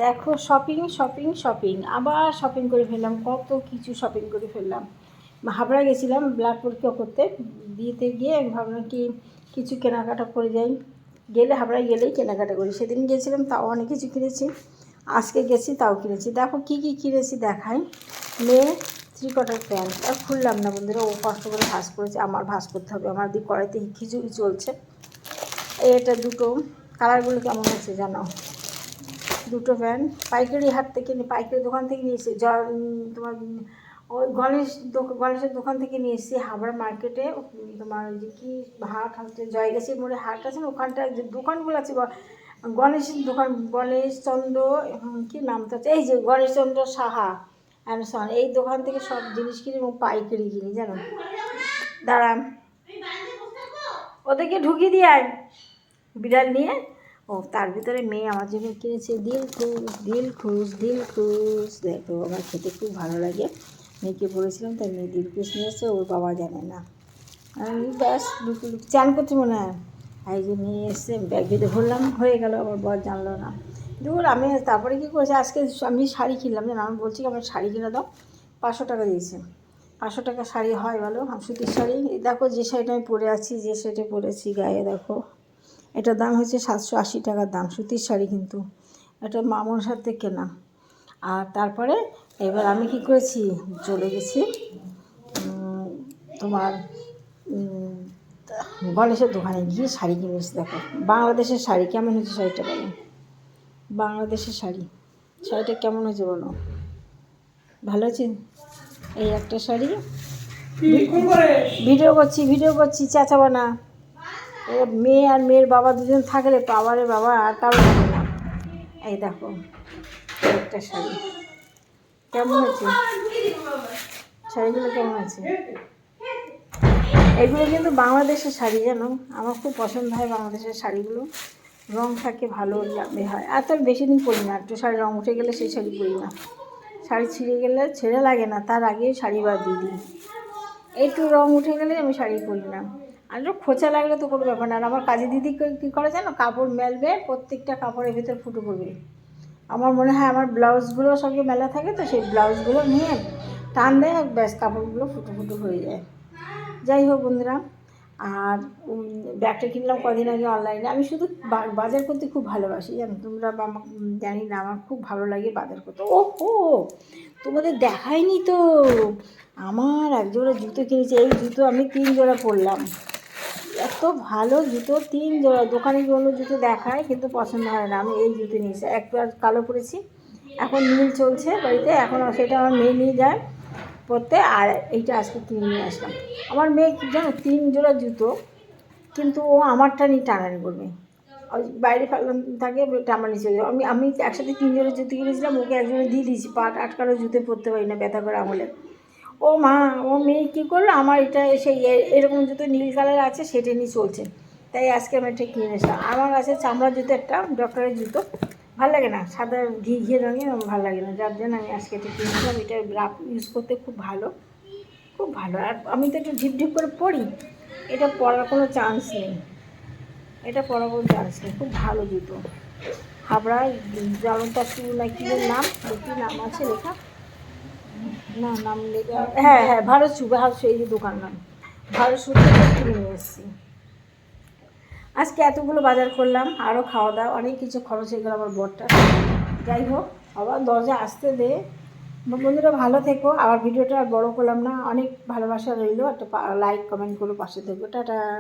দেখো shopping shopping shopping আবার shopping করে ফেললাম, কত কিছু শপিং করে ফেললাম। হাবড়া গেছিলাম ব্লাড পরীক্ষা করতে, দিতে গিয়ে আমি ভাবলাম কি কিছু কেনাকাটা করে যাই। হাবড়ায় গেলেই কেনাকাটা করি। সেদিন গিয়েছিলাম তাও অনেক কিছু কিনেছি, আজকে গেছি তাও কিনেছি। দেখো কী কী কিনেছি দেখাই। মেয়ে 3/4 প্যান্ট, আর খুললাম না বন্ধুরা, ও কষ্ট করে ভাঁজ করেছে, আমার ভাঁজ করতে হবে। আমার দিক কড়াইতে খিচুড়ি চলছে। এটা দুটো, কালারগুলো কেমন আছে জানো? দুটো প্যান্ট পাইকারি হাট থেকে পাইকারি দোকান থেকে নিয়েছি, তোমার ওই গণেশের দোকান থেকে নিয়ে এসেছি। হাবড়া মার্কেটে তোমার যে কী হাট হচ্ছে, জয়গাছির মোড়ে হাট আছে না, ওখানটায় যে দোকানগুলো আছে গণেশের দোকান, গণেশচন্দ্র কী নামটা হচ্ছে, এই যে গণেশচন্দ্র সাহা অ্যান্ড সন, এই দোকান থেকে সব জিনিস কিনি এবং পাইকারি কিনি জানো। দাঁড়ান ওদেরকে ঢুকিয়ে দিয়ে আয় বিড়াল নিয়ে। ও তার ভিতরে মেয়ে আমার জন্য কিনেছে দিলখুশ। দেখো আমার খেতে খুব ভালো লাগে, মেয়েকে বলেছিলাম তাই মেয়ে দিলখুশ নিয়ে এসে, ওর বাবা জানে না। আমি ব্যাস চান করতে মনে হয়, এই যে নিয়ে এসে ব্যাগ ভিতরে ভরলাম, হয়ে গেল। আমার বর জানলো না। দূর আমি তারপরে কী করেছি, আজকে আমি শাড়ি কিনলাম জানো। আমি বলছি আমার শাড়ি কিনে দাও, 500 টাকা দিয়েছে। 500 টাকা শাড়ি হয় বলো? সুতির শাড়ি। দেখো যে শাড়িটা আমি পরে আছি, যে শাড়িটা পরেছি গায়ে দেখো, এটার দাম হচ্ছে 780 টাকার দাম, সুতির শাড়ি কিন্তু। এটা মামুর সাথে কেনা। আর তারপরে এবার আমি কি করেছি, চলে গেছি তোমার গণেশের দোকানে গিয়ে শাড়ি কিনেছি। দেখো বাংলাদেশের শাড়ি কেমন হয়েছে, শাড়িটা বলো? বাংলাদেশের শাড়িটা কেমন হয়েছে বলো? ভালো আছে? এই একটা শাড়ি, ভিডিও করছি চেঁচাবো না। মেয়ে আর মেয়ের বাবা দুজন থাকলে বাবারে বাবা আর কারো থাকে না। এই দেখো একটা শাড়ি কেমন হয়েছে, শাড়িগুলো কেমন আছে? এগুলো কিন্তু বাংলাদেশের শাড়ি জানো, আমার খুব পছন্দ হয় বাংলাদেশের শাড়িগুলো। রং থাকে ভালো হয়, আর তো বেশি দিন পরি না, একটু শাড়ি রং উঠে গেলে সেই শাড়ি পরি না। শাড়ি ছিঁড়ে গেলে ছেঁড়ে লাগে না, তার আগে শাড়ি বাদ দিয়ে দিই। একটু রং উঠে গেলে আমি শাড়ি পরি না। আর খোঁচা লাগলে তো কোনো ব্যাপার না। আর আমার কাজী দিদি কী করে জানো, কাপড় মেলবে, প্রত্যেকটা কাপড়ের ভিতরে ফুটো করবে। আমার মনে হয় আমার ব্লাউজগুলোর সঙ্গে মেলা থাকে, তো সেই ব্লাউজগুলো নিয়ে টান দেয়, ব্যাস কাপড়গুলো ফুটো হয়ে যায়। যাই হোক বন্ধুরা, আর ব্যাগটা কিনলাম কদিন আগে অনলাইনে। আমি শুধু বাজার করতে খুব ভালোবাসি জানো, তোমরা জানি না, আমার খুব ভালো লাগে বাজার করতে। ও তোমাদের দেখায়নি তো, আমার এক জোড়া জুতো কিনেছি। এই জুতো আমি 3 জোড়া পরলাম, এত ভালো জুতো, 3 জোড়া। দোকানে কোনো জুতো দেখায় কিন্তু পছন্দ হয় না, আমি এই জুতো নিয়েছি। একবার কালো পরেছি, এখন নীল চলছে বাড়িতে, এখন সেটা আমার মেয়ে নিয়ে যায় পরতে, আর এইটা আজকে কিনে নিয়ে আসলাম। আমার মেয়ে জানো 3 জোড়া জুতো, কিন্তু ও আমারটা নিয়ে টানানি করবে, ওই বাইরে ফেলান থাকে, টানানি চলে যাবে। আমি একসাথে 3 জোড়া জুতো কিনেছিলাম, ওকে একজনে দিয়ে দিয়েছি, পাট আটকানো জুতো পরতে পারি না, ব্যথা করে আঙুলে। ও মা, ও মেয়ে কী করলো, আমার এটা সেই এরকম জুতো নীল কালার আছে সেটা নিয়ে চলছে, তাই আজকে আমি এটা কিনে এসলাম। আমার আছে চামড়া জুতো, একটা ডক্টরের জুতো, ভালো লাগে না, সাদা ঘিয়ে রঙের, আমার ভালো লাগে না, যার জন্য আমি আজকে এটা কিনেছিলাম। এটা ইউজ করতে খুব ভালো। আর আমি তো একটু ঢিপ করে পড়ি, এটা পরার কোনো চান্স নেই, খুব ভালো জুতো। হাবড়ায় জনতা শু না কী নাম, কী নাম আছে লেখা, না নাম লেখা, হ্যাঁ ভারত শু, এই যে দোকান নাম ভারত শু থেকে কিনে নিয়ে এসেছি। আজকে এতগুলো বাজার করলাম, আরও খাওয়া দাওয়া, অনেক কিছু খরচ হয়ে গেল আমার বরটা। যাই হোক, আবার দরজা আসতে দে। বন্ধুরা ভালো থেকো, আবার ভিডিওটা আর বড় করলাম না, অনেক ভালোবাসা রইলো, একটা লাইক কমেন্ট করো, পাশে থেকো, টাটা।